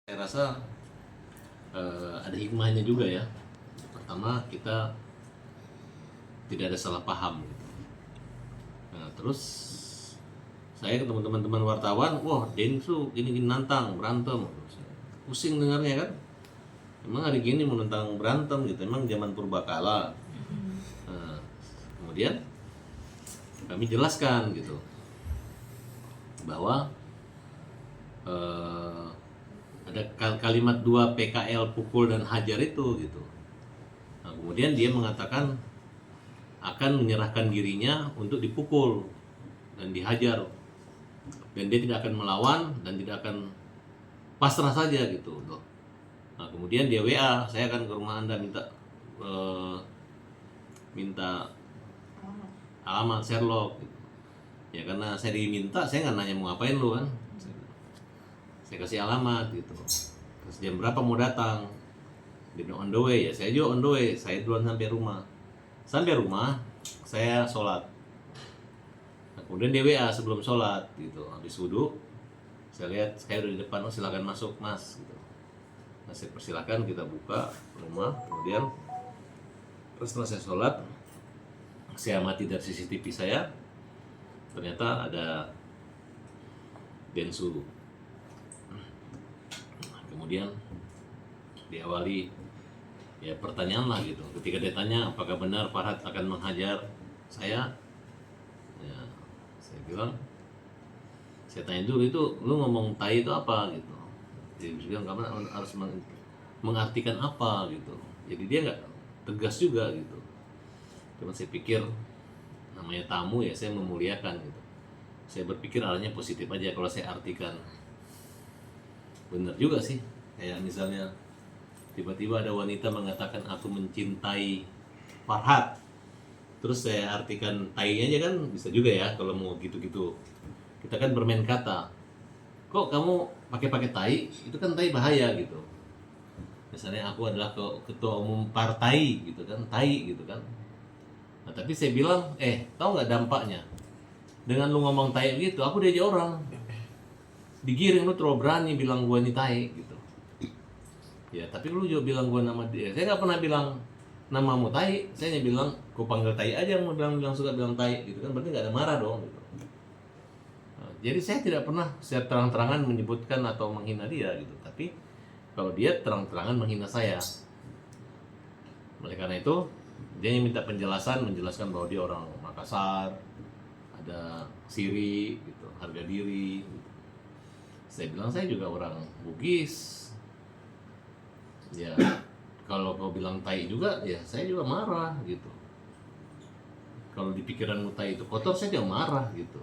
Saya rasa ada hikmahnya juga ya. Pertama, kita tidak ada salah paham gitu. Nah, terus saya ketemu teman-teman wartawan, wah Densu gini nantang berantem, pusing dengarnya kan. Emang hari gini mau nantang berantem gitu, emang zaman purbakala. Nah, kemudian kami jelaskan gitu bahwa ada kalimat 2 PKL pukul dan hajar itu gitu. Nah, kemudian dia mengatakan akan menyerahkan dirinya untuk dipukul dan dihajar, dan dia tidak akan melawan dan tidak akan pasrah saja gitu loh. Nah, kemudian dia WA, saya akan ke rumah Anda minta alamat Sherlock gitu. Ya karena saya diminta, saya nggak nanya mau ngapain lu kan, saya kasih alamat gitu. Terus jam berapa mau datang, dia bilang on the way, ya saya juga on the way, saya duluan sampai rumah. Saya sholat. Nah, kemudian dia WA sebelum sholat gitu, habis wudhu saya lihat saya udah di depan, oh silakan masuk mas gitu. Nah, saya persilakan, kita buka rumah. Kemudian setelah saya sholat, saya amati dari CCTV saya, ternyata ada Densu. Kemudian diawali ya pertanyaan lah gitu. Ketika dia tanya apakah benar Farhad akan menghajar saya, ya saya bilang, saya tanya dulu, itu lu ngomong tai itu apa gitu. Dia bilang kamu harus mengartikan apa gitu. Jadi dia nggak tegas juga gitu. Cuma saya pikir namanya tamu ya, saya memuliakan gitu. Saya berpikir arahnya positif aja kalau saya artikan. Bener juga sih, kayak misalnya tiba-tiba ada wanita mengatakan aku mencintai Farhad, terus saya artikan tai aja kan bisa juga ya. Kalau mau gitu-gitu kita kan bermain kata, kok kamu pakai tai, itu kan tai bahaya gitu. Misalnya aku adalah ketua umum partai gitu kan, tai gitu kan. Nah tapi saya bilang, tahu nggak dampaknya dengan lu ngomong tai gitu, aku diajak orang digiring, lu terlalu berani bilang gua ini tai gitu. Ya tapi lu juga bilang gua nama dia, saya nggak pernah bilang namamu tai, saya hanya bilang gua panggil tai aja, mau bilang suka bilang tai gitu kan, berarti nggak ada marah dong gitu. Nah, jadi saya tidak pernah secara terang-terangan menyebutkan atau menghina dia gitu, tapi kalau dia terang-terangan menghina saya. Oleh karena itu dia minta menjelaskan bahwa dia orang Makassar, ada siri gitu, harga diri gitu. Saya bilang saya juga orang Bugis. Ya kalau kau bilang tai juga, ya saya juga marah gitu. Kalau di pikiranmu tai itu kotor, saya juga marah gitu.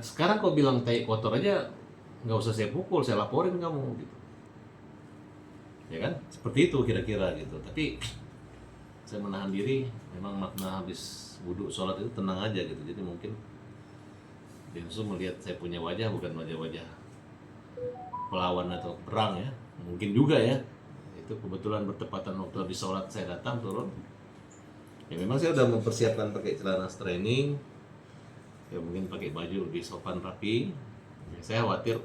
Sekarang kau bilang tai kotor aja, nggak usah saya pukul, saya laporin kamu gitu. Ya kan, seperti itu kira-kira gitu. Tapi saya menahan diri, memang makna habis wudhu sholat itu tenang aja gitu. Jadi mungkin Densu melihat saya punya wajah bukan wajah-wajah pelawan atau perang ya, mungkin juga ya. Itu kebetulan bertepatan waktu habis sholat saya datang turun. Ya memang saya udah mempersiapkan pakai celana training, ya mungkin pakai baju lebih sopan rapi. Ya, saya khawatir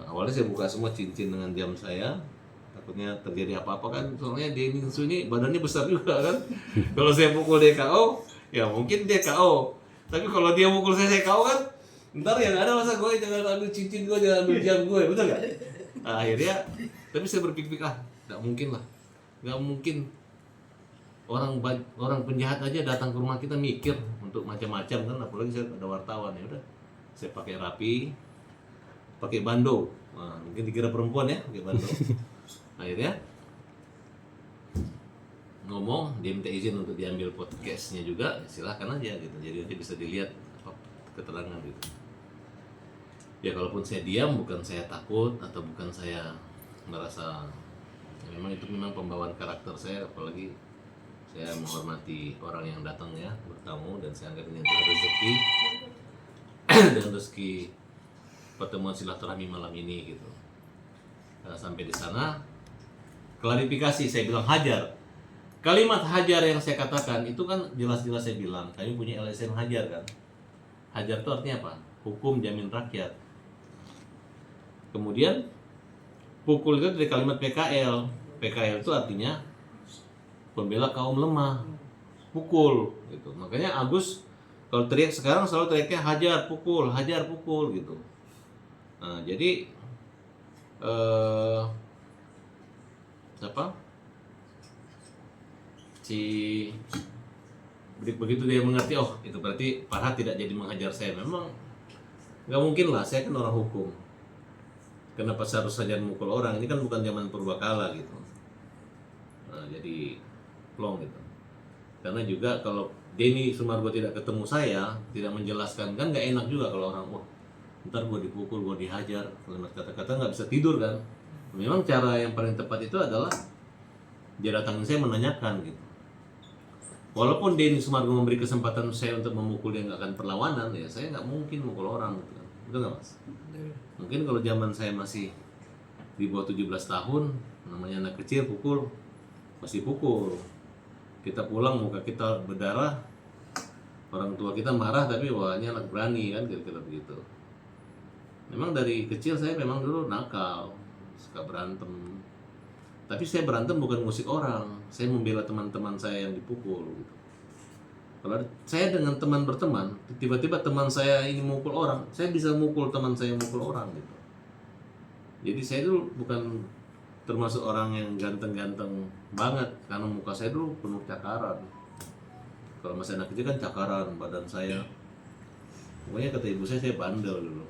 awalnya saya buka semua cincin dengan jam saya, takutnya terjadi apa-apa kan, soalnya Densu ini badannya besar juga kan. Kalau saya pukul dia KO, ya mungkin dia KO. Tapi kalau dia mukul saya KO kan, ntar yang ada masa gue jangan ambil cincin gue, jangan ambil jam gue, betul nggak? Nah, akhirnya, tapi saya berpikir nggak mungkin lah, nggak mungkin orang penjahat aja datang ke rumah kita mikir untuk macam-macam kan, apalagi saya ada wartawan. Ya udah, saya pakai rapi, pakai bando. Nah, mungkin dikira perempuan ya, pakai bando. Akhirnya ngomong, dia minta izin untuk diambil podcastnya juga, silahkan aja gitu, jadi nanti bisa dilihat apa keterangan gitu. Ya kalaupun saya diam, bukan saya takut atau bukan saya merasa, ya memang itu memang pembawaan karakter saya, apalagi saya menghormati orang yang datang ya bertamu, dan saya anggap ini adalah rezeki dan rezeki pertemuan silaturahmi malam ini gitu. Nah, sampai di sana klarifikasi, saya bilang hajar. Kalimat hajar yang saya katakan itu kan jelas-jelas saya bilang kami punya LSM hajar kan. Hajar itu artinya apa? Hukum jamin rakyat. Kemudian pukul itu dari kalimat PKL. PKL itu artinya pembela kaum lemah. Pukul gitu. Makanya Agus kalau teriak sekarang selalu teriaknya hajar pukul gitu. Nah, jadi si begitu dia mengerti, oh itu berarti Farhat tidak jadi menghajar saya. Memang nggak mungkin lah, saya kan orang hukum. Kenapa saya harus saja memukul orang? Ini kan bukan zaman purbakala gitu. Nah, jadi plong gitu. Karena juga kalau Denny Sumargo tidak ketemu saya, tidak menjelaskan, kan nggak enak juga kalau orang, wah ntar gue dipukul, gue dihajar, kalimat kata-kata nggak bisa tidur kan. Memang cara yang paling tepat itu adalah dia datangin saya menanyakan gitu. Walaupun Denny Sumargo memberi kesempatan saya untuk memukul, dia nggak akan perlawanan, ya saya nggak mungkin mukul orang gitu kan. Betul nggak Mas? Mungkin kalau zaman saya masih di bawah 17 tahun, namanya anak kecil pukul, masih pukul. Kita pulang muka kita berdarah, orang tua kita marah, tapi wah ini anak berani kan, kira-kira begitu. Memang dari kecil saya memang dulu nakal, suka berantem. Tapi saya berantem bukan musik orang, saya membela teman-teman saya yang dipukul gitu. Kalau saya dengan teman berteman, tiba-tiba teman saya ini mukul orang, saya bisa mukul teman saya yang mukul orang gitu. Jadi saya dulu bukan termasuk orang yang ganteng-ganteng banget, karena muka saya dulu penuh cakaran. Kalau masih anak kecil kan cakaran badan saya. Pokoknya kata ibu saya bandel dulu.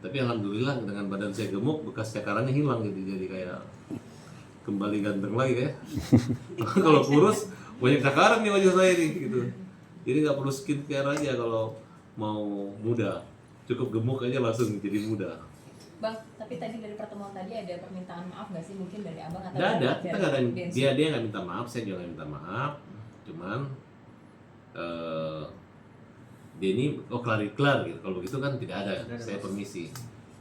Tapi alhamdulillah dengan badan saya gemuk, bekas cakarannya hilang gitu, jadi kayak kembali ganteng lagi ya. Kalau kurus banyak cakaran nih wajah saya nih gitu. Jadi nggak perlu skincare aja kalau mau muda, cukup gemuk aja langsung jadi muda. Bang, tapi tadi dari pertemuan tadi ada permintaan maaf nggak sih mungkin dari abang atau? Nggak ada, kita nggak ada. Dia nggak minta maaf, saya juga nggak minta maaf. Cuman Denny, oh kelar gitu. Kalau begitu kan tidak ada. Saya permisi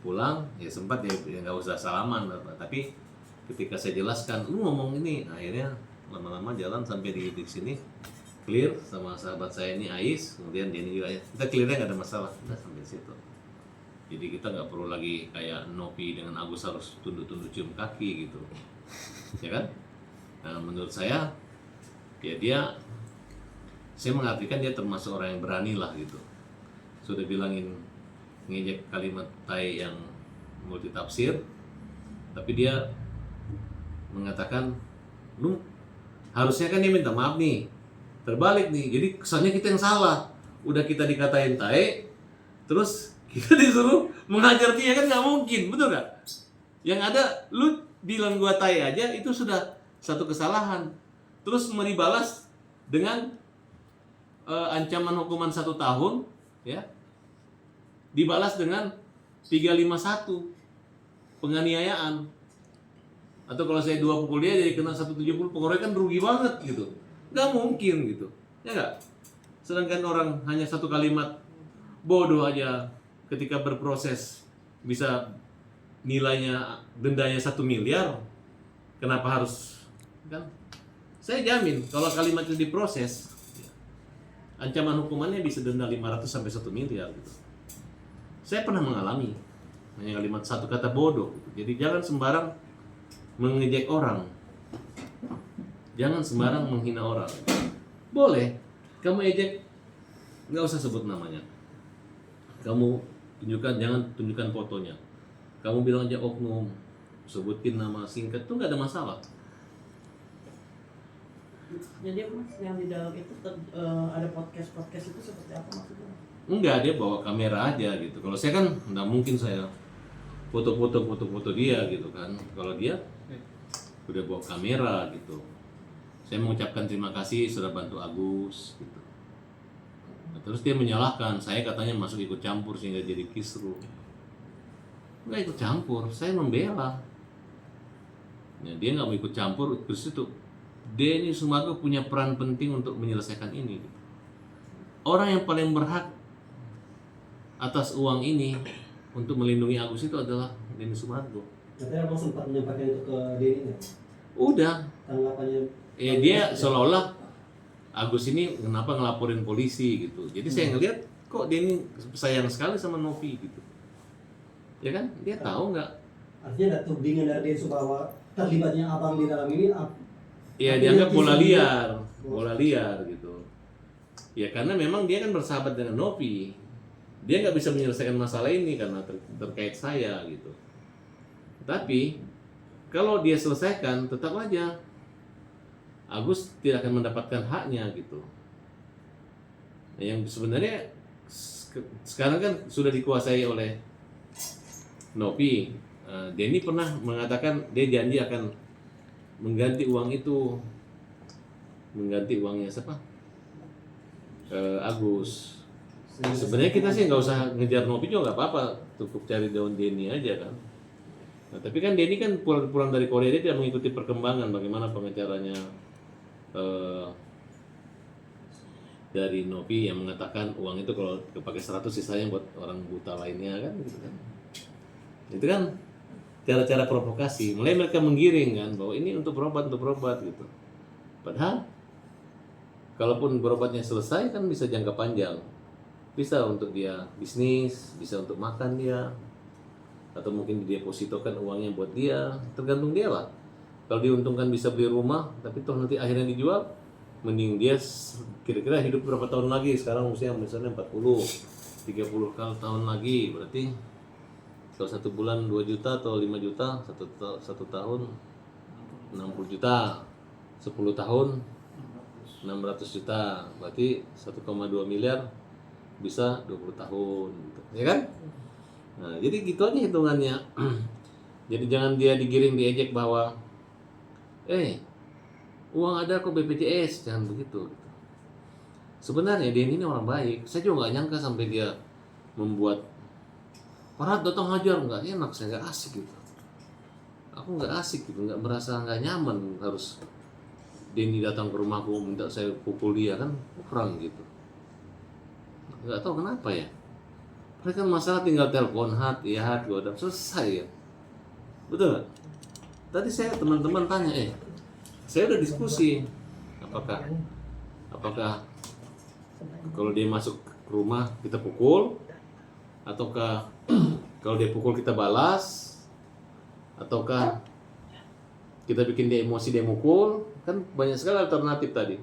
pulang, ya sempat ya nggak usah salaman, tapi ketika saya jelaskan, lu ngomong ini, akhirnya lama-lama jalan sampai di sini clear sama sahabat saya ini Ais, kemudian Denny juga ya. Kita clearnya nggak ada masalah, kita sampai situ. Jadi kita nggak perlu lagi kayak Nopi dengan Agus harus tunduk-tunduk cium kaki gitu, ya kan? Nah menurut saya, ya saya mengartikan dia termasuk orang yang berani lah gitu. Sudah bilangin ngejek kalimat tai yang multi tafsir, tapi dia mengatakan, lu harusnya kan dia minta maaf nih, terbalik nih, jadi kesannya kita yang salah. Udah kita dikatain tai, terus kita disuruh menghajar dia, kan nggak mungkin, betul nggak? Yang ada lu bilang gua tai aja itu sudah satu kesalahan, terus mau dibalas dengan ancaman hukuman 1 tahun, ya, dibalas dengan 351 penganiayaan. Atau kalau saya 2 pukul dia jadi kena 170, pengeroyokan rugi banget gitu. Nggak mungkin gitu, ya nggak? Sedangkan orang hanya 1 kalimat bodoh aja ketika berproses bisa nilainya, dendanya 1 miliar, kenapa harus kan? Saya jamin kalau kalimat itu diproses, ancaman hukumannya bisa denda 500 sampai 1 miliar gitu. Saya pernah mengalami hanya kalimat 1 kata bodoh gitu. Jadi jangan sembarang mengejek orang, jangan sembarang menghina orang. Boleh kamu ejek, nggak usah sebut namanya, kamu tunjukkan, jangan tunjukkan fotonya, kamu bilang aja oknum, sebutin nama singkat, tuh nggak ada masalah. Jadi Mas, yang di dalam itu ada podcast itu seperti apa maksudnya? Enggak, dia bawa kamera aja gitu. Kalau saya kan nggak mungkin saya foto dia gitu kan. Kalau dia udah bawa kamera gitu. Saya mengucapkan terima kasih sudah bantu Agus gitu. Nah, terus dia menyalahkan saya, katanya masuk ikut campur sehingga jadi kisruh. Nggak ikut campur, saya membela. Ya, dia nggak mau ikut campur, terus itu Denny Sumargo punya peran penting untuk menyelesaikan ini. Orang yang paling berhak atas uang ini untuk melindungi Agus itu adalah Denny Sumargo. Katanya abang sempat menyampaikan itu ke Denny nggak? Udah. Tanggapannya? Ya dia seolah-olah Agus ini kenapa ngelaporin polisi gitu. Jadi saya ngelihat kok Denny sayang sekali sama Novi gitu. Ya kan? Dia tahu nggak? Artinya ada tudingan dari Densu bahwa terlibatnya abang di dalam ini Ya dianggap bola liar gitu. Ya karena memang dia kan bersahabat dengan Novi. Dia nggak bisa menyelesaikan masalah ini karena terkait saya gitu. Tapi kalau dia selesaikan, tetap aja Agus tidak akan mendapatkan haknya gitu. Nah, yang sebenarnya sekarang kan sudah dikuasai oleh Novi. Denny pernah mengatakan dia janji akan mengganti uang itu, mengganti uangnya siapa? Agus. Sebenarnya kita sih nggak usah ngejar Novi juga nggak apa-apa, cukup cari daun Denny aja kan. Nah, tapi kan Denny kan pulang dari Korea, dia tidak mengikuti perkembangan bagaimana pengacaranya dari Novi yang mengatakan uang itu kalau kepake 100 sisanya buat orang buta lainnya kan gitu kan. Itu kan cara-cara provokasi. Mulai mereka menggiring kan bahwa ini untuk berobat gitu. Padahal kalaupun berobatnya selesai kan bisa jangka panjang. Bisa untuk dia bisnis, bisa untuk makan dia, atau mungkin didepositokan uangnya buat dia, tergantung dia lah. Kalau diuntungkan bisa beli rumah, tapi toh nanti akhirnya dijual, mending dia kira-kira hidup berapa tahun lagi. Sekarang usia misalnya 40, 30 tahun lagi, berarti kalau 1 bulan 2 juta atau 5 juta, satu tahun 60 juta, 10 tahun 600 juta, berarti 1,2 miliar bisa 20 tahun gitu. Ya kan? Nah, jadi gitu aja hitungannya. Jadi jangan dia digiring, diejek bahwa uang ada kok BPJS, jangan begitu gitu. Sebenarnya dia ini orang baik. Saya juga nggak nyangka sampai dia membuat Farhat datang hajar, nggak enak, saya nggak asik gitu. Aku nggak asik gitu, nggak merasa nggak nyaman harus Denny datang ke rumahku minta saya pukul dia, kan kurang gitu. Nggak tahu kenapa ya. Mereka kan masalah tinggal telepon godam selesai ya. Betul nggak? Tadi saya teman-teman tanya, saya udah diskusi apakah kalau dia masuk ke rumah kita pukul, ataukah kalau dia pukul kita balas, ataukah kita bikin dia emosi dia mukul, kan banyak sekali alternatif tadi.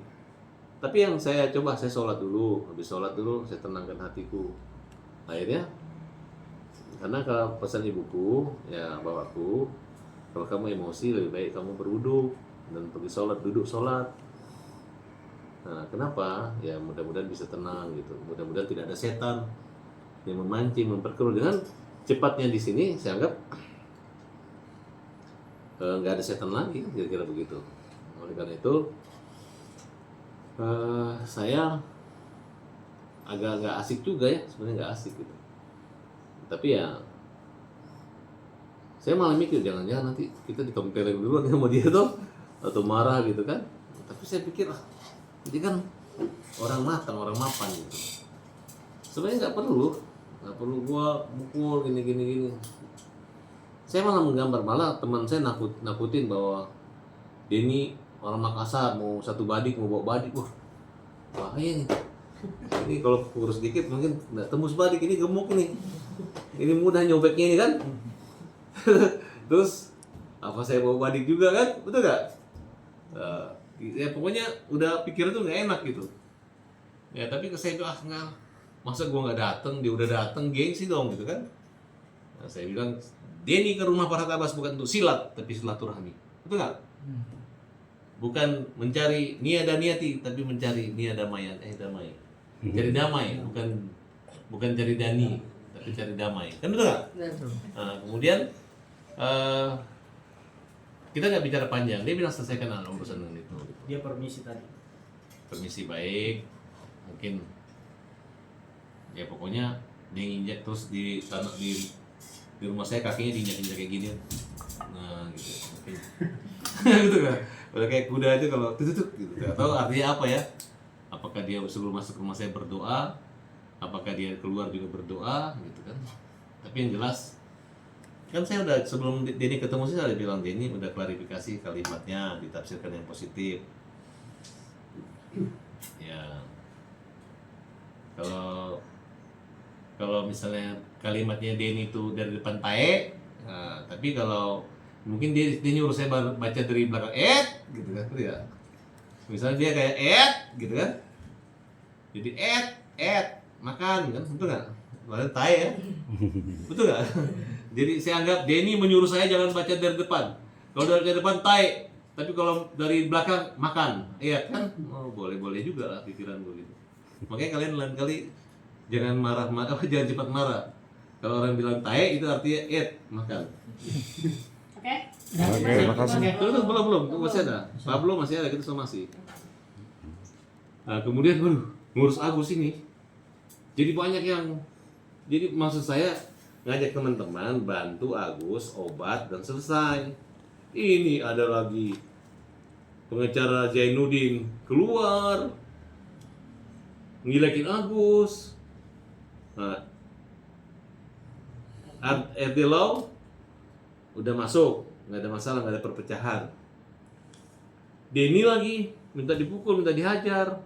Tapi yang saya coba, saya sholat dulu, habis sholat dulu saya tenangkan hatiku. Akhirnya karena kalau pesan ibuku ya bapakku, kalau kamu emosi lebih baik kamu berwudu dan pergi sholat, duduk sholat. Nah kenapa? Ya mudah-mudahan bisa tenang gitu, mudah-mudahan tidak ada setan yang memancing, memperkeruh. Dengan cepatnya di sini saya anggap nggak ada setan lagi, kira-kira begitu. Oleh karena itu saya agak nggak asik juga ya, sebenarnya nggak asik gitu. Tapi ya saya malah mikir jangan-jangan nanti kita dikompelin duluan sama dia tuh, atau marah gitu kan. Tapi saya pikir ini kan orang matang, orang mapan gitu. Sebenarnya nggak perlu gua mukul gini. Saya malah menggambar, malah teman saya nakutin bahwa Denny orang Makassar mau satu badik, mau bawa badik, wah bahaya nih. Ini kalau kurus dikit mungkin nggak tembus badik, ini gemuk ini mudah nyobeknya ini kan. Terus apa saya bawa badik juga kan, betul nggak? Ya pokoknya udah pikiran tuh nggak enak gitu. Ya tapi saya itu nggak, masa gua nggak datang, dia udah datang, gengsi dong gitu kan. Nah, saya bilang Denny ke rumah Farhat Abbas bukan untuk silat, tapi silaturahmi, betul nggak? Bukan mencari niati, tapi mencari damai. Cari damai, bukan cari Dani, tapi cari damai. Kan betul nggak? Nah, kemudian kita nggak bicara panjang. Dia bilang selesaikan urusan dengan itu. Dia permisi tadi. Permisi baik, mungkin ya pokoknya dia nginjak terus di tanah di rumah saya, kakinya diinjak-injak kayak gini. Nah gitu, mungkin. Gitu kan? Udah kayak kuda aja kalau tutup gitu. Gak tahu artinya apa ya. Apakah dia sebelum masuk rumah saya berdoa, apakah dia keluar juga berdoa gitu kan. Tapi yang jelas kan saya udah sebelum Denny ketemu saya udah bilang Denny udah klarifikasi kalimatnya, ditafsirkan yang positif. Ya kalau misalnya kalimatnya Denny itu dari depan tae. Nah, tapi kalau mungkin dia nyuruh saya baca dari belakang gitu kan, ya. Misalnya dia kayak gitu kan. Jadi makan kan, betul nggak? Lalu tae ya, betul nggak? Jadi saya anggap Denny menyuruh saya jangan baca dari depan. Kalau dari depan tae, tapi kalau dari belakang makan, iya kan? Oh, boleh juga lah pikiran gue gitu. Makanya kalian lain kali jangan jangan cepat marah. Kalau orang bilang tae itu artinya makan. Oke. Oke, makasih. Belum, masih ada. Pablo masih ada, kita sama masih. Nah, kemudian ngurus Agus ini. Jadi banyak yang, jadi maksud saya ngajak teman-teman bantu Agus obat dan selesai. Ini ada lagi pengacara Zainuddin keluar ngilekin Agus. Nah, RT Law udah masuk, nggak ada masalah, nggak ada perpecahan. Denny lagi minta dipukul, minta dihajar,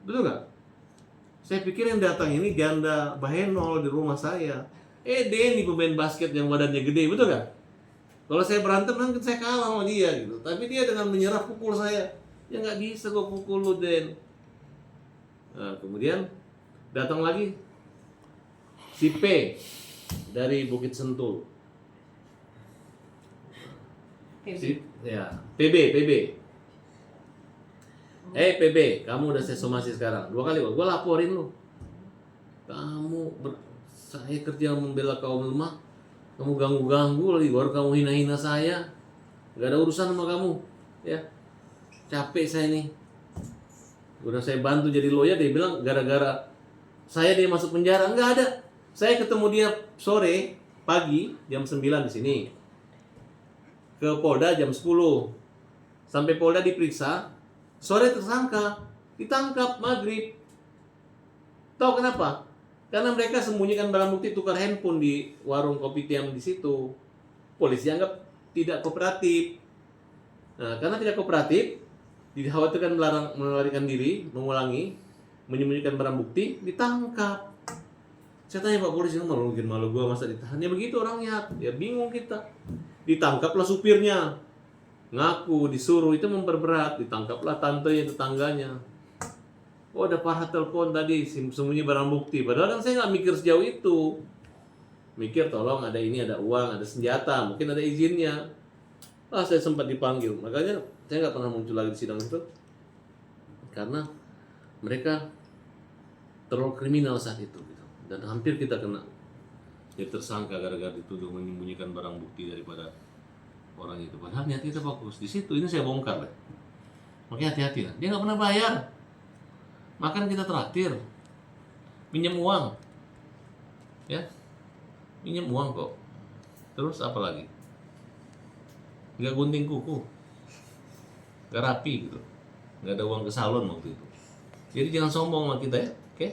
betul nggak? Saya pikir yang datang ini janda Bahenol di rumah saya. Denny pemain basket yang badannya gede, betul nggak? Kalau saya berantem kan saya kalah sama dia gitu. Tapi dia dengan menyerah pukul saya. Ya nggak bisa gue pukul lu, Den. Nah, kemudian datang lagi si P dari Bukit Sentul. PB. PB, kamu udah saya somasi sekarang. 2 kali gue laporin lu. Saya kerja membela kaum lemah, kamu ganggu-ganggu lagi, baru kamu hina-hina saya. Gak ada urusan sama kamu, ya. Capek saya nih. Udah saya bantu jadi lawyer, dia bilang gara-gara saya dia masuk penjara. Enggak ada. Saya ketemu dia sore, pagi jam 9 di sini. Ke Polda jam 10. Sampai Polda diperiksa, sore tersangka, ditangkap maghrib. Tahu kenapa? Karena mereka sembunyikan barang bukti tukar handphone di warung kopi tiam di situ. Polisi anggap tidak kooperatif. Nah, karena tidak kooperatif, dikhawatirkan melarikan diri, mengulangi, menyembunyikan barang bukti, ditangkap. Saya tanya Pak Polisi, mungkin malu gua masa ditahan? Ya begitu orangnya, ya bingung kita. Ditangkaplah supirnya, ngaku disuruh, itu memperberat. Ditangkaplah tantenya, tetangganya. Oh, ada Farhat telepon tadi, sembunyi barang bukti. Padahal kan saya nggak mikir sejauh itu. Mikir tolong ada ini, ada uang, ada senjata, mungkin ada izinnya. Saya sempat dipanggil. Makanya saya nggak pernah muncul lagi di sidang itu. Karena mereka terlalu kriminal saat itu. Gitu. Dan hampir kita kena jadi tersangka gara-gara dituduh menyembunyikan barang bukti daripada orang itu. Padahal niat kita fokus di situ. Ini saya bongkar. Makanya hati-hati lah. Dia nggak pernah bayar. Makan kita traktir, minjem uang, ya, minjem uang kok. Terus apa lagi? Nggak gunting kuku, nggak rapi gitu, nggak ada uang ke salon waktu itu. Jadi jangan sombong sama kita ya, oke?